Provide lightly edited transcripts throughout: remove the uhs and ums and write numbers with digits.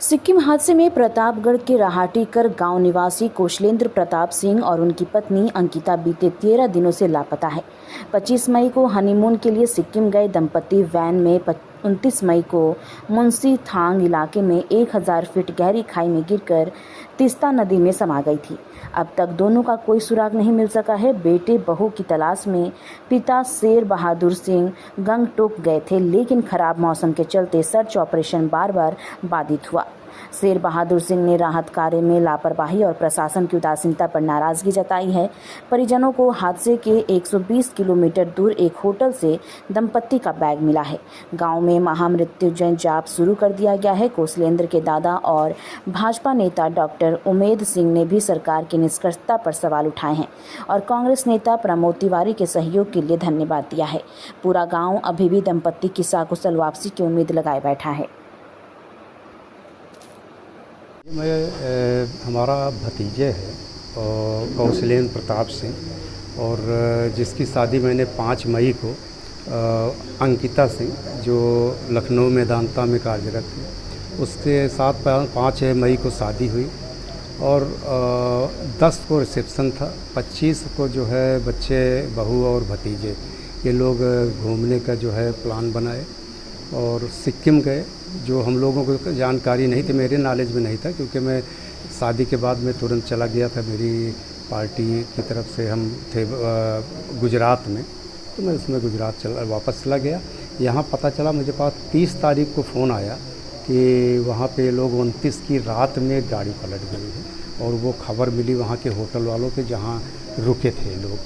सिक्किम हादसे में प्रतापगढ़ के रहाटीकर गांव निवासी कौशलेंद्र प्रताप सिंह और उनकी पत्नी अंकिता बीते 13 दिनों से लापता है। 25 मई को हनीमून के लिए सिक्किम गए दंपति वैन में 29 मई को मुंशी थांग इलाके में 1000 फीट गहरी खाई में गिरकर तीस्ता नदी में समा गई थी। अब तक दोनों का कोई सुराग नहीं मिल सका है। बेटे बहू की तलाश में पिता शेर बहादुर सिंह गंगटोक गए थे, लेकिन खराब मौसम के चलते सर्च ऑपरेशन बार बार बाधित हुआ। शेर बहादुर सिंह ने राहत कार्य में लापरवाही और प्रशासन की उदासीनता पर नाराजगी जताई है। परिजनों को हादसे के 120 किलोमीटर दूर एक होटल से दंपत्ति का बैग मिला है। गांव में महामृत्युंजय जाप शुरू कर दिया गया है। कौशलेंद्र के दादा और भाजपा नेता डॉक्टर उमेद सिंह ने भी सरकार की निष्कर्षता पर सवाल उठाए हैं और कांग्रेस नेता प्रमोद तिवारी के सहयोग के लिए धन्यवाद दिया है। पूरा गाँव अभी भी दंपत्ति की सकुशल वापसी की उम्मीद लगाए बैठा है। हमारा भतीजे है कौशलेंद्र प्रताप सिंह, और जिसकी शादी मैंने 5 मई को अंकिता सिंह जो लखनऊ में दांता में कार्यरत है उसके साथ 5 मई को शादी हुई और 10 को रिसेप्शन था। 25 को जो है बच्चे बहू और भतीजे ये लोग घूमने का जो है प्लान बनाए और सिक्किम गए। जो हम लोगों को जानकारी नहीं थी, मेरे नॉलेज में नहीं था, क्योंकि मैं शादी के बाद में तुरंत चला गया था। मेरी पार्टी की तरफ से हम थे गुजरात में, तो मैं उसमें गुजरात वापस चला गया। यहाँ पता चला मुझे पास 30 तारीख को फ़ोन आया कि वहाँ पे लोग 29 की रात में गाड़ी पलट गई है और वो खबर मिली वहाँ के होटल वालों के जहाँ रुके थे लोग।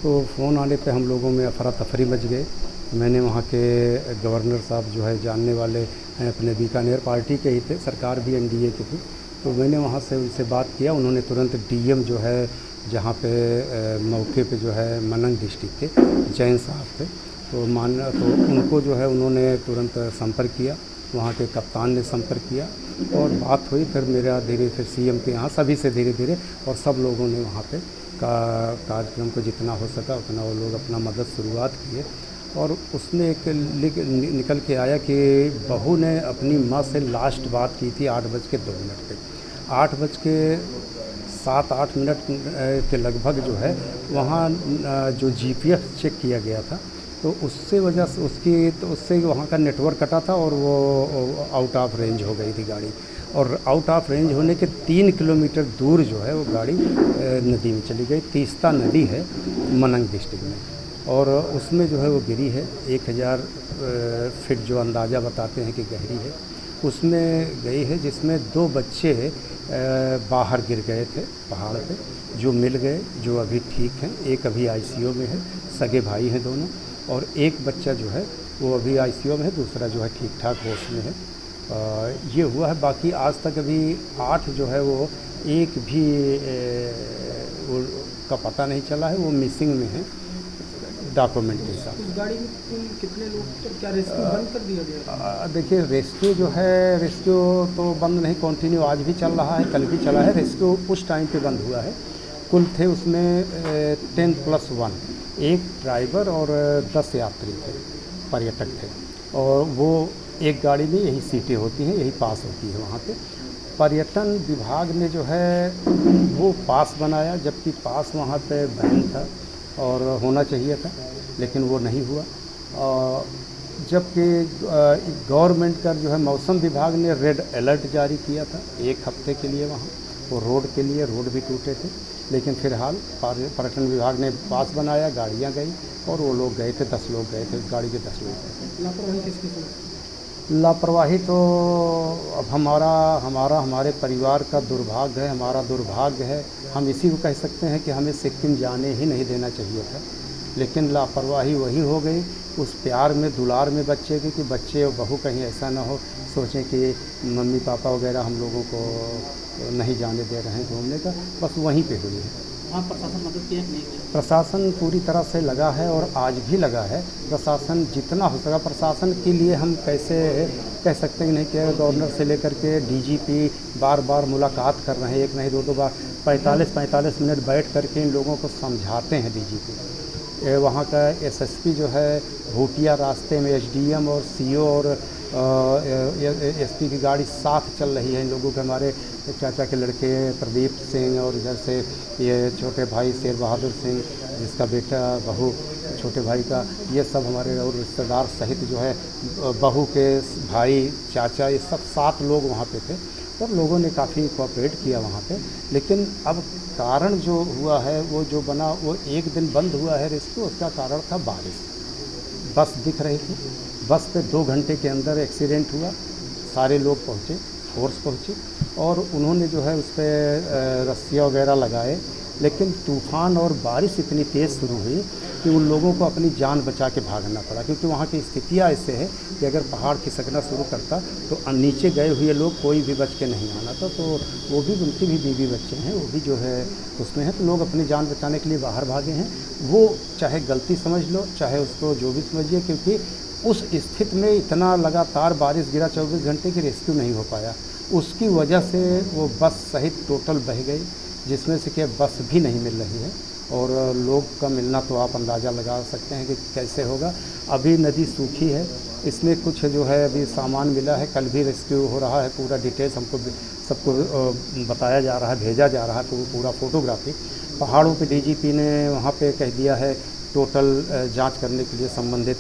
तो फ़ोन आने पे हम लोगों में अफरा तफरी मच गए। मैंने वहाँ के गवर्नर साहब जो है जानने वाले हैं, अपने बीकानेर पार्टी के ही थे, सरकार भी एनडीए की थी, तो मैंने वहाँ से उनसे बात किया। उन्होंने तुरंत डीएम जो है जहाँ पे मौके पे जो है मनंग डिस्ट्रिक्ट के जैन साहब थे, तो उनको जो है उन्होंने तुरंत संपर्क किया। वहाँ के कप्तान ने संपर्क किया और बात हुई। फिर मेरा धीरे फिर सीएम के यहाँ सभी से धीरे धीरे और सब लोगों ने वहाँ पे कार्यक्रम को जितना हो सका उतना वो लोग अपना मदद शुरुआत किए। और उसमें एक निकल के आया कि बहू ने अपनी माँ से लास्ट बात की थी 8:02 पे। 8:07-8 के लगभग जो है वहाँ जो जीपीएस चेक किया गया था, तो उससे वजह से उससे वहाँ का नेटवर्क कटा था और वो आउट ऑफ रेंज हो गई थी गाड़ी। और आउट ऑफ रेंज होने के 3 किलोमीटर दूर जो है वो गाड़ी नदी में चली गई। तीस्ता नदी है मनंग डिस्ट्रिक्ट में, और उसमें जो है वो गिरी है। 1000 फीट जो अंदाज़ा बताते हैं कि गहरी है, उसमें गई है, जिसमें 2 बच्चे बाहर गिर गए थे पहाड़ पे, जो मिल गए, जो अभी ठीक हैं। एक अभी आईसीयू में है, सगे भाई हैं दोनों, और एक बच्चा जो है वो अभी आईसीयू में है, दूसरा जो है ठीक ठाक होश में है। ये हुआ है। बाकी आज तक अभी 8 जो है वो एक भी का पता नहीं चला है, वो मिसिंग में है डॉक्यूमेंट के साथ। उस गाड़ी में कितने लोग, तो क्या रेस्क्यू बंद कर दिया गया? देखिए, रेस्क्यू जो है रेस्क्यू तो बंद नहीं, कंटिन्यू आज भी चल रहा है, कल भी चला है। रेस्क्यू उस टाइम पे बंद हुआ है। कुल थे उसमें 10+1, एक ड्राइवर और 10 यात्री थे, पर्यटक थे। और वो एक गाड़ी में यही सीटें होती हैं, यही पास होती है वहाँ पे। पर्यटन विभाग ने जो है वो पास बनाया, जबकि पास वहाँ पे बैन था और होना चाहिए था, लेकिन वो नहीं हुआ। जबकि गवर्नमेंट का जो है मौसम विभाग ने रेड अलर्ट जारी किया था 1 हफ्ते के लिए वहाँ, वो रोड के लिए, रोड भी टूटे थे। लेकिन फिलहाल पर्यटन विभाग ने पास बनाया, गाड़ियाँ गई और वो लोग गए थे, 10 लोग गए थे, गाड़ी के 10 लोग गए थे। लापरवाही किसकी थी? लापरवाही तो अब हमारे परिवार का दुर्भाग्य है, हमारा दुर्भाग्य है। हम इसी को कह सकते हैं कि हमें सिक्किम जाने ही नहीं देना चाहिए था, लेकिन लापरवाही वही हो गई उस प्यार में, दुलार में बच्चे की, कि बच्चे और बहू कहीं ऐसा ना हो सोचें कि मम्मी पापा वगैरह हम लोगों को नहीं जाने दे रहे हैं घूमने का, बस वहीं पे हुई है। हाँ, प्रशासन मदद किया नहीं किया? प्रशासन पूरी तरह से लगा है और आज भी लगा है। प्रशासन जितना हो सका, प्रशासन के लिए हम कैसे कह सकते हैं नहीं कि गवर्नर से लेकर के डीजीपी बार बार मुलाकात कर रहे हैं, एक नहीं 2 बार 45 मिनट बैठ करके इन लोगों को समझाते हैं। डीजीपी वहाँ का एसएसपी जो है भूटिया रास्ते में एसडीएम और सीओ और एसपी की गाड़ी साथ चल रही है। इन लोगों के हमारे चाचा के लड़के प्रदीप सिंह और इधर से ये छोटे भाई शेर बहादुर सिंह, जिसका बेटा बहू छोटे भाई का, ये सब हमारे और रिश्तेदार सहित जो है बहू के भाई चाचा, ये सब 7 लोग वहाँ पे थे। और लोगों ने काफ़ी कोऑपरेट किया वहाँ पे। लेकिन अब कारण जो हुआ है वो जो बना, वो एक दिन बंद हुआ है रेस्क्यू, उसका कारण था बारिश। बस दिख रही थी, बस पे 2 घंटे के अंदर एक्सीडेंट हुआ। सारे लोग पहुँचे, फोर्स पहुँची और उन्होंने जो है उस पर रस्सियाँ वगैरह लगाए। लेकिन तूफ़ान और बारिश इतनी तेज़ शुरू हुई कि उन लोगों को अपनी जान बचा के भागना पड़ा, क्योंकि वहाँ की स्थितियाँ ऐसे है कि अगर पहाड़ खिसकना शुरू करता तो नीचे गए हुए लोग कोई भी बच के नहीं आना था। तो वो भी, उनकी भी बीवी बच्चे हैं, वो भी जो है उसमें है। तो लोग अपनी जान बचाने के लिए बाहर भागे हैं। वो चाहे गलती समझ लो, चाहे उसको जो भी समझिए, क्योंकि उस स्थिति में इतना लगातार बारिश गिरा 24 घंटे की, रेस्क्यू नहीं हो पाया। उसकी वजह से वो बस सहित टोटल बह गई, जिसमें से कि बस भी नहीं मिल रही है। और लोग का मिलना तो आप अंदाज़ा लगा सकते हैं कि कैसे होगा। अभी नदी सूखी है, इसमें कुछ जो है अभी सामान मिला है, कल भी रेस्क्यू हो रहा है। पूरा डिटेल्स हमको सबको बताया जा रहा है, भेजा जा रहा है, तो पूरा फोटोग्राफी। पहाड़ों पे डीजीपी ने वहाँ पे कह दिया है टोटल जांच करने के लिए संबंधित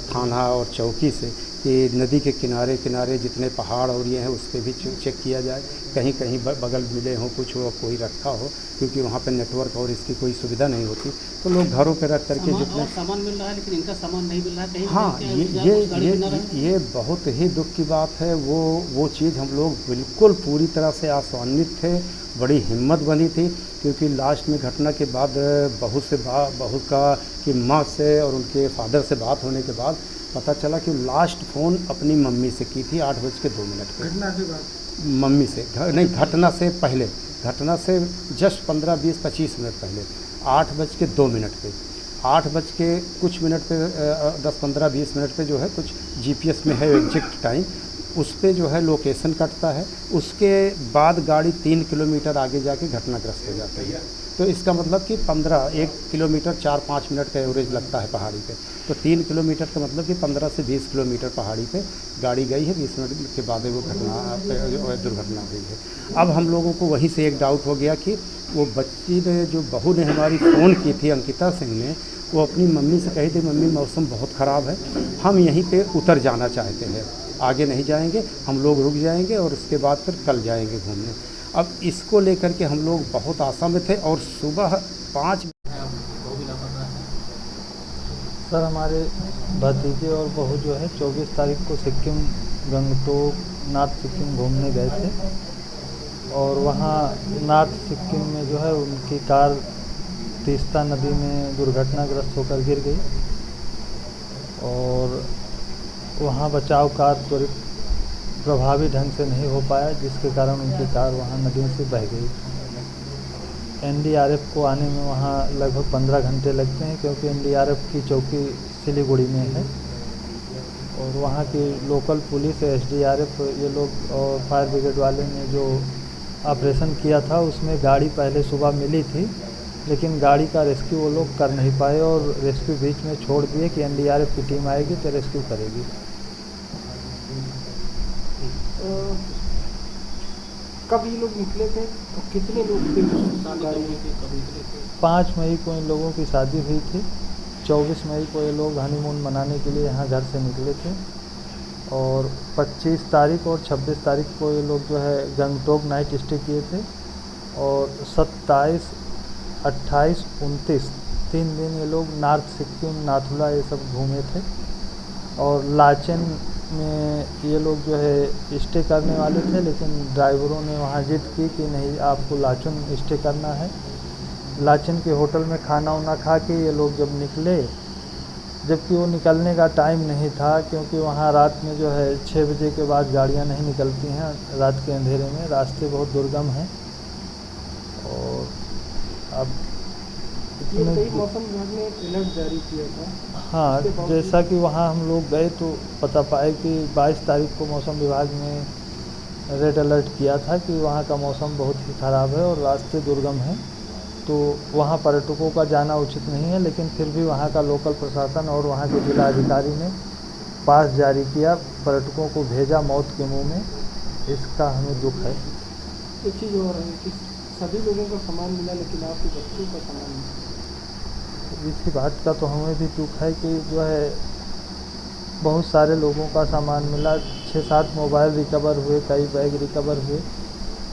थाना और चौकी से कि नदी के किनारे किनारे जितने पहाड़ और ये हैं उस पर भी चेक किया जाए, कहीं कहीं बगल मिले हों, कुछ हो, कोई रखा हो, क्योंकि वहाँ पे नेटवर्क और इसकी कोई सुविधा नहीं होती। तो लोग घरों पे रख करके जितने सामान मिल रहा है, लेकिन इनका सामान नहीं मिल रहा है कहीं। हाँ, ये बहुत ही दुख की बात है। वो चीज़ हम लोग बिल्कुल पूरी तरह से आश्वानित थे, बड़ी हिम्मत बनी थी, क्योंकि लास्ट में घटना के बाद बहू का की माँ से और उनके फादर से बात होने के बाद पता चला कि लास्ट फ़ोन अपनी मम्मी से की थी 8:02 पे। घटना के बाद मम्मी से नहीं, घटना से पहले, घटना से जस्ट 15, 20, 25 मिनट पहले 8:02 पे, 8 बज के कुछ मिनट पे 10, 15, 20 मिनट पे जो है कुछ जीपीएस में है एग्जैक्ट टाइम, उस पर जो है लोकेशन कटता है। उसके बाद गाड़ी 3 किलोमीटर आगे जाके घटनाग्रस्त हो जाती है। तो इसका मतलब कि 1 किलोमीटर 4-5 मिनट का एवरेज लगता है पहाड़ी पे। तो 3 किलोमीटर का मतलब कि 15 से 20 किलोमीटर पहाड़ी पे गाड़ी गई है। 20 मिनट के बाद वो दुर्घटना हुई है। अब हम लोगों को वहीं से एक डाउट हो गया कि वो बच्ची ने, जो बहू ने हमारी फ़ोन की थी, अंकिता सिंह ने, वो अपनी मम्मी से कही थी, मम्मी मौसम बहुत ख़राब है, हम यहीं पे उतर जाना चाहते हैं, आगे नहीं जाएंगे, हम लोग रुक जाएंगे और उसके बाद फिर कल जाएंगे घूमने। अब इसको लेकर के हम लोग बहुत आशा में थे। और सुबह 5 सर, हमारे भतीजे और बहू जो है 24 तारीख को सिक्किम गंगटोक नॉर्थ सिक्किम घूमने गए थे। और वहाँ नॉर्थ सिक्किम में जो है उनकी कार तीस्ता नदी में दुर्घटनाग्रस्त होकर गिर गई और वहाँ बचाव कार्य त्वरित प्रभावी ढंग से नहीं हो पाया, जिसके कारण उनकी कार वहाँ नदी से बह गई। एनडीआरएफ को आने में वहाँ लगभग 15 घंटे लगते हैं, क्योंकि एनडीआरएफ की चौकी सिलीगुड़ी में है और वहाँ की लोकल पुलिस, एसडीआरएफ, ये लोग और फायर ब्रिगेड वाले ने जो ऑपरेशन किया था उसमें गाड़ी पहले सुबह मिली थी, लेकिन गाड़ी का रेस्क्यू वो लोग कर नहीं पाए और रेस्क्यू बीच में छोड़ दिए कि एनडीआरएफ की टीम आएगी तो रेस्क्यू करेगी। कब ये लोग निकले थे और कितने लोग थे गाड़ी में? 5 मई को इन लोगों की शादी हुई थी। 24 मई को ये लोग हनीमून मनाने के लिए यहाँ घर से निकले थे और 25 तारीख और 26 तारीख को ये लोग जो है गंगटोक नाइट स्टे किए थे और 27, 28, 29 3 दिन ये लोग नॉर्थ सिक्किम, नाथुला ये सब घूमे थे। और लाचेन में ये लोग जो है स्टे करने वाले थे, लेकिन ड्राइवरों ने वहाँ जिद की कि नहीं, आपको लाचेन स्टे करना है। लाचेन के होटल में खाना वाना खा के ये लोग जब निकले, जबकि वो निकलने का टाइम नहीं था, क्योंकि वहाँ रात में जो है 6 बजे के बाद गाड़ियाँ नहीं निकलती हैं रात के अंधेरे में, रास्ते बहुत दुर्गम हैं। और अब कई मौसम विभाग ने अलर्ट जारी किया था। हाँ, जैसा कि वहाँ हम लोग गए तो पता पाए कि 22 तारीख को मौसम विभाग ने रेड अलर्ट किया था कि वहाँ का मौसम बहुत ही ख़राब है और रास्ते दुर्गम हैं। तो वहाँ पर्यटकों का जाना उचित नहीं है, लेकिन फिर भी वहाँ का लोकल प्रशासन और वहाँ के जिला अधिकारी ने पास जारी किया, पर्यटकों को भेजा मौत के मुंह में। इसका हमें दुख है। एक चीज़ और है कि सभी लोगों का सामान मिला लेकिन आपके बच्चों का सामान नहीं। इसी बात का तो हमें भी दुख है कि जो है बहुत सारे लोगों का सामान मिला, 6-7 मोबाइल रिकवर हुए, कई बैग रिकवर हुए,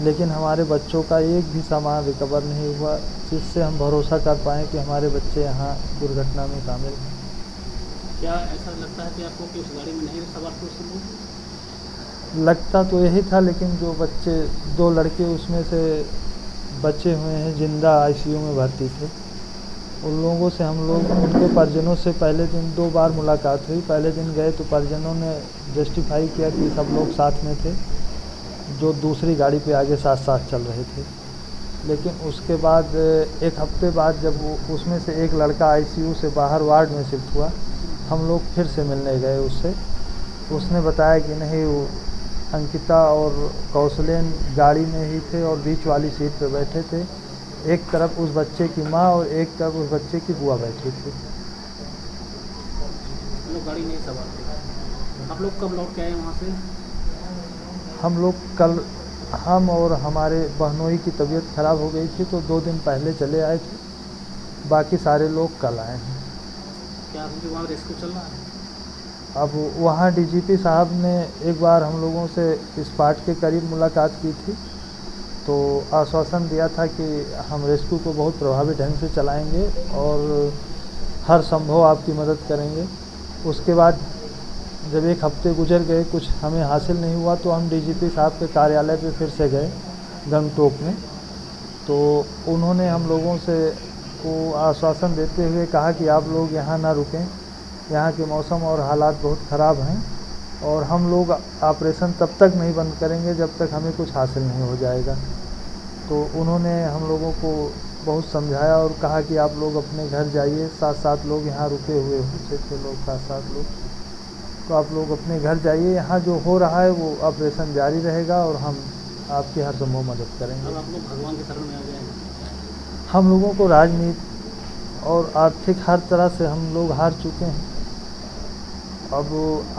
लेकिन हमारे बच्चों का एक भी सामान रिकवर नहीं हुआ, जिससे हम भरोसा कर पाएँ कि हमारे बच्चे यहाँ दुर्घटना में शामिल हैं। क्या ऐसा लगता है कि आपको कि उस गाड़ी में नहीं सवार थे उस लोग? लगता तो यही था, लेकिन जो बच्चे 2 लड़के उसमें से बचे हुए हैं, जिंदा आईसीयू में भर्ती थे, उन लोगों से हम लोग उनके परिजनों से पहले दिन 2 बार मुलाकात हुई। पहले दिन गए तो परिजनों ने जस्टिफाई किया कि सब लोग साथ में थे, जो दूसरी गाड़ी पे आगे साथ साथ चल रहे थे। लेकिन उसके बाद 1 हफ्ते बाद जब उसमें से एक लड़का आईसीयू से बाहर वार्ड में शिफ्ट हुआ, हम लोग फिर से मिलने गए उससे। उसने बताया कि नहीं, वो अंकिता और कौशलेन गाड़ी में ही थे और बीच वाली सीट पे बैठे थे। एक तरफ उस बच्चे की माँ और एक तरफ उस बच्चे की बुआ बैठी थी। लोग गाड़ी नहीं सवार थे। आप लोग कब लौट के आए वहाँ से? हम लोग कल, हम और हमारे बहनोई की तबीयत ख़राब हो गई थी तो 2 दिन पहले चले आए थे, बाकी सारे लोग कल आए हैं। क्या अभी वहाँ रेस्क्यू चल रहा है? अब वहाँ डीजीपी साहब ने एक बार हम लोगों से स्पॉट के करीब मुलाकात की थी, तो आश्वासन दिया था कि हम रेस्क्यू को बहुत प्रभावी ढंग से चलाएंगे और हर संभव आपकी मदद करेंगे। उसके बाद जब 1 हफ्ते गुजर गए, कुछ हमें हासिल नहीं हुआ, तो हम डीजीपी साहब के कार्यालय पे फिर से गए गंगटोक में। तो उन्होंने हम लोगों से को आश्वासन देते हुए कहा कि आप लोग यहाँ ना रुकें, यहाँ के मौसम और हालात बहुत ख़राब हैं और हम लोग ऑपरेशन तब तक नहीं बंद करेंगे जब तक हमें कुछ हासिल नहीं हो जाएगा। तो उन्होंने हम लोगों को बहुत समझाया और कहा कि आप लोग अपने घर जाइए, 7-7 लोग यहाँ रुके हुए होते थे, लोग 7-7 लोग, तो आप लोग अपने घर जाइए, यहाँ जो हो रहा है वो ऑपरेशन जारी रहेगा और हम आपकी हर संभव मदद करेंगे। अब आप लोग भगवान के शरण में आ गए हैं। हम लोगों को राजनीति और आर्थिक हर तरह से हम लोग हार चुके हैं। अब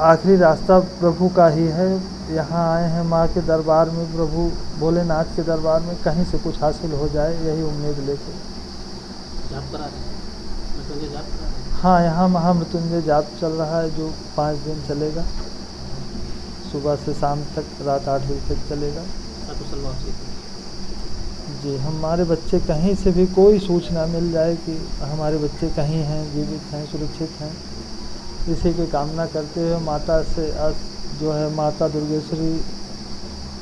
आखिरी रास्ता प्रभु का ही है। यहाँ आए हैं माँ के दरबार में, प्रभु भोलेनाथ के दरबार में, कहीं से कुछ हासिल हो जाए, यही उम्मीद लेके। जाप करा रहे हैं? मृत्युंजय जाप करा रहे हैं? हाँ, यहाँ महामृत्युंजय जाप चल रहा है जो 5 दिन चलेगा, सुबह से शाम तक, रात 8 बजे तक चलेगा। सकुशल वापसी। जी, हमारे बच्चे कहीं से भी कोई सूचना मिल जाए कि हमारे बच्चे कहीं हैं, जीवित हैं, सुरक्षित हैं, इसी की कामना करते हुए माता से जो है माता दुर्गेश्वरी,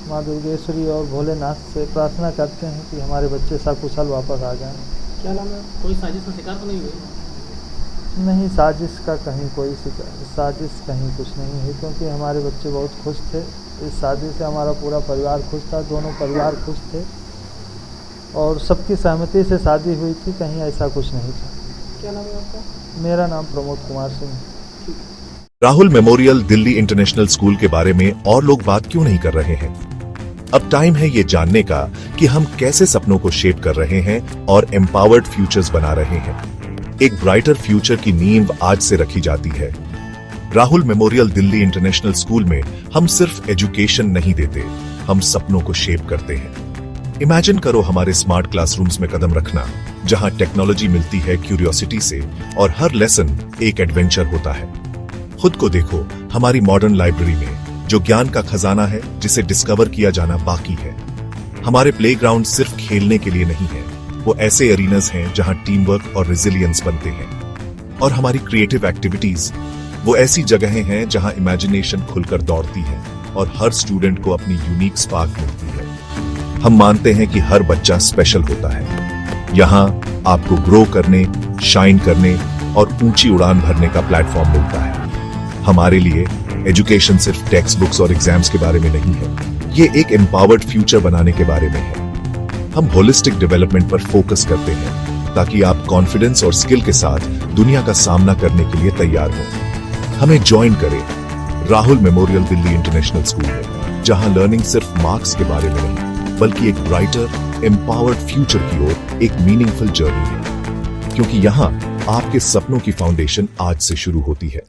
माँ दुर्गेश्वरी और भोलेनाथ से प्रार्थना करते हैं कि हमारे बच्चे सकुशल वापस आ जाएं। क्या नाम है? कोई साजिश का शिकार तो नहीं हुए? नहीं, साजिश का कहीं कोई साजिश कहीं कुछ नहीं है, क्योंकि हमारे बच्चे बहुत खुश थे। इस शादी से हमारा पूरा परिवार खुश था, दोनों परिवार खुश थे और सबकी सहमति से शादी हुई थी, कहीं ऐसा कुछ नहीं था। क्या नाम है आपका? मेरा नाम प्रमोद कुमार सिंह है। Rahul memorial Delhi international school के बारे में और लोग बात क्यों नहीं कर रहे हैं? अब टाइम है ये जानने का कि हम कैसे सपनों को शेप कर रहे हैं और एम्पावर्ड फ्यूचर्स बना रहे हैं। एक ब्राइटर फ्यूचर की नींव आज से रखी जाती है। Rahul memorial Delhi international school में हम सिर्फ एजुकेशन नहीं देते, हम सपनों को शेप करते हैं। इमेजिन करो हमारे स्मार्ट क्लासरूम्स में कदम रखना, जहां टेक्नोलॉजी मिलती है क्यूरियोसिटी से और हर लेसन एक एडवेंचर होता है। खुद को देखो हमारी मॉडर्न लाइब्रेरी में, जो ज्ञान का खजाना है जिसे डिस्कवर किया जाना बाकी है। हमारे प्लेग्राउंड सिर्फ खेलने के लिए नहीं है, वो ऐसे एरीनास हैं जहां टीम वर्क और रेजिलियंस बनते हैं। और हमारी क्रिएटिव एक्टिविटीज वो ऐसी जगहें हैं जहां इमेजिनेशन खुलकर दौड़ती है और हर स्टूडेंट को अपनी यूनिक स्पार्क मिलती है। हम मानते हैं कि हर बच्चा स्पेशल होता है। यहाँ आपको ग्रो करने, शाइन करने और ऊंची उड़ान भरने का प्लेटफॉर्म मिलता है। हमारे लिए एजुकेशन सिर्फ टेक्स्ट बुक्स और एग्जाम्स के बारे में नहीं है, ये एक एम्पावर्ड फ्यूचर बनाने के बारे में है। हम होलिस्टिक डेवलपमेंट पर फोकस करते हैं ताकि आप कॉन्फिडेंस और स्किल के साथ दुनिया का सामना करने के लिए तैयार हो। हमें ज्वाइन करें Rahul memorial Delhi international school में, जहां लर्निंग सिर्फ मार्क्स के बारे में नहीं, बल्कि एक ब्राइटर, एम्पावर्ड फ्यूचर की ओर एक मीनिंगफुल जर्नी है, क्योंकि यहाँ आपके सपनों की फाउंडेशन आज से शुरू होती है।